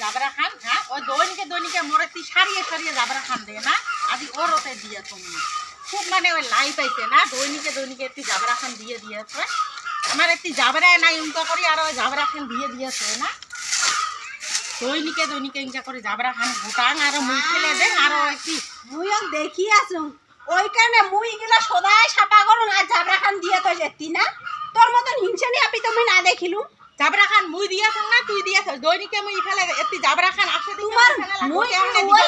জাবরা খান হ্যাঁ ওই দৈনিকে মোরে তি সারিয়ে জাবরা খান দে না আজি ওরতে দিয়ে তুমি খুব মানে ওই লাই পাইছে না দৈনিকে একটি জাবরা খান দিয়ে দিয়েছে আমার একটি জাবরায় নাই উনকা করি আর ওই জাবরা খান দিয়ে দিয়েছে না দৈনিকে ইনকা করে জাবরা খান গোটাং আর মুই ফেলে দেন আর একটি মুইও দেখি আসুন ওইখানে মুই গিলা সদাই সাপা করুন আর জাবরা খান দিয়ে তো যেতি না তোর মতন হিংসানি আপনি তুমি না দেখিলু জাবরা খান মুই দিয়েছ না তুই দিয়েছ দৈনিকে মুই ফেলে একটি জাবরা খান আসে তোমার মুই ওই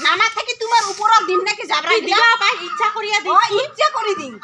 নামা থেকে তোমার উপর দিন নাকি জাবরা দিবা ভাই ইচ্ছা করিয়া দি ইচ্ছা করি দিন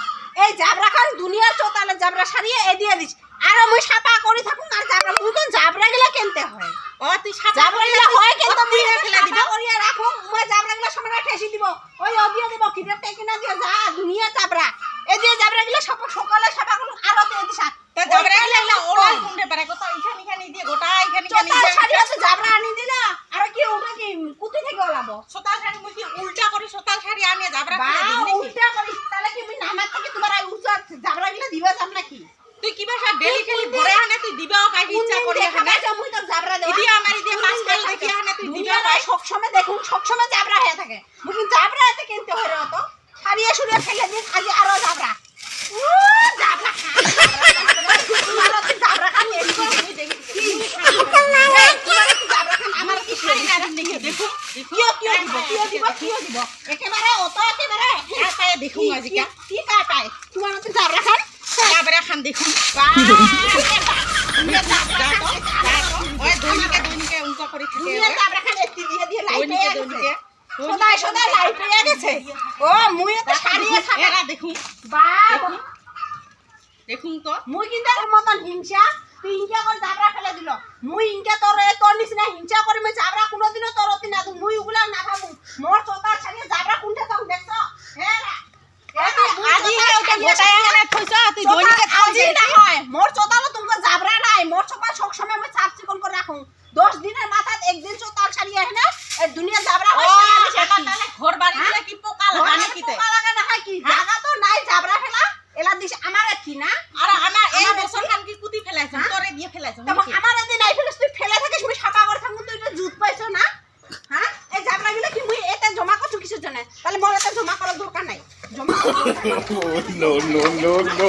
এই জাবরা খান দুনিয়ার চোতালে জাবরা সারিয়ে এ দিয়ে দিস আর মুই সাপা করি থাকুন আর জাবরা মুই কোন জাবরা গিলা কিনতে হয় ও তুই সাপা জাবরা গিলা হয় কিন্তু মুই ফেলে দিবা করিয়া রাখো মুই জাবরা গিলা সামনে ঠেসি দিব ওই অদিয়ে দিব কিটা টেকি না দিয়া যা দুনিয়া জাবরা এ দিয়ে জাবরা গিলা সকালে সাপা করুন আর তে দিস তা জাবরা গিলা ওরা কোনতে পারে কত ইখানি দিয়ে গোটা ইখানি চোতাল সারিয়ে তো জাবরা আনি দিলা আর কি ওটা কি কুতি থেকে ওলাবো সোতাল শাড়ি মুই কি উল্টা করি সোতাল শাড়ি আনি জাবরা বা ফেলে দিন নাকি উল্টা করি তাহলে কি মুই নামাজ থেকে তোমার আই উচ্চ জাবরা গিলা দিবা জাম নাকি তুই কিবা সব ডেলি ভরে আনে তুই দিবাও কাই ইচ্ছা করি এখানে মুই তো জাবরা দেব ইদি আমারি দিয়ে পাঁচ কাল দেখি আনে তুই দিবা দুনিয়া সব সময় দেখুন সব সময় জাবরা হয়ে থাকে মুই কিন্তু জাবরা এতে কিনতে হয় রে অত সারিয়ে সুরিয়ে ফেলে দিন আজ আরো জাবরা ও জাবরা খা তোমার তো জাবরা খান এরি করে মুই দেখি জাবরা খান আমার কি শাড়ি না দেখি দেখো কিও দিব একেবারে অত একেবারে পায়ে দেখুন আজিকা কি কায় পায় তোমার তো জাবরা খান জাবরা খান দেখুন ওই দৈনিকে উনকা করে থাকে দুনিয়া জাবরা খান একটি দিয়ে লাই দৈনিকে সদাই লাই পেয়ে গেছে ও মুই তো সারিয়ে থাকা এরা দেখুন বাহ দেখুন তো মুই কিন্তু তোর মতন হিংসা তুই হিংসা করে জাবরা ফেলে দিল মুই হিংসা তোর নিচিনা হিংসা করে মই জাবরা কোনোদিনও তোর অতি না মুই ওগুলা না ভাবু মোর চোতার ছাড়িয়ে জাবরা কোনটা তখন দেখছ হেরা আজি ওটা গোটায় আনে থইছ তুই দৈনিকে আজি না হয় মোর চোতালো তুমি জাবরা নাই মোর চোতাল সব সময় মই সাফ চিকন করে রাখুন 10 দিনের মাথাত একদিন চোতাল ছাড়িয়ে না এই দুনিয়া জাবরা হয় সেটা তাহলে ঘর বাড়ি দিলে কি পোকা লাগানে কিতে পোকা লাগা না হয় কি জায়গা তো নাই জাবরা ফেলা এলা দিস আমার কি না আর আমার এই বছর খান কি কুতি ফেলাইছ তোরে দিয়ে ফেলাইছ তবে আমার এদিন নাই ফেলিস তুই ফেলে থাকিস মুই সাপা করে থাকুন তুই এটা জুত পাইছ না হ্যাঁ এই জাবরা গুলো কি মুই এতে জমা করছু কিসের জন্য তাহলে মোর এতে জমা করার দরকার নাই জমা no, no, no, no.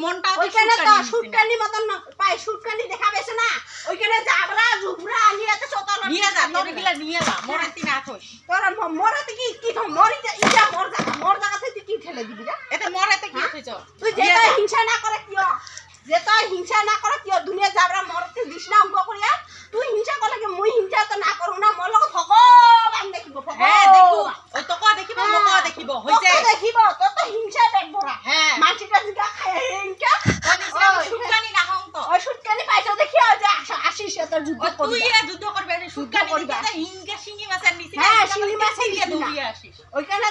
মনটা ওইখানে তো শুটকানি মতন পাই শুটকানি দেখা পেছ না ওইখানে জাবরা জুবরা আনি এত চতাল নিয়ে যা তোর গিলা নিয়ে যা মোরে তিন আথস তোর মোরতে কি কি মরি ইটা মোর জায়গা থেকে কি ঠেলে দিবি রে এতে মরেতে কি হইছ তুই যেটা হিংসা না করে কিও যেটা হিংসা না করে কিও দুনিয়া জাবরা মরতে দিস না অঙ্ক করিয়া তুই হিংসা করলে কি মুই হিংসা তো না করু না মোর লগত ভগবান দেখিব হ্যাঁ দেখো ওই তোকা দেখিব মোকা দেখিব হইছে দেখিব তো তো হিংসা পেট ভরা হ্যাঁ মাছিটা জিগা খায় হিংসা সুটকানি না হং তো ওই শুটকানি পাইছো দেখি ওই যে আসিস তোর যুদ্ধ তুই করবি এ যুদ্ধ করবে সুটকানি দিতে হিংগা শিঙি মাছের নিচে হ্যাঁ শিঙি মাছ দিয়ে দৌড়িয়ে আসিস ওইখানে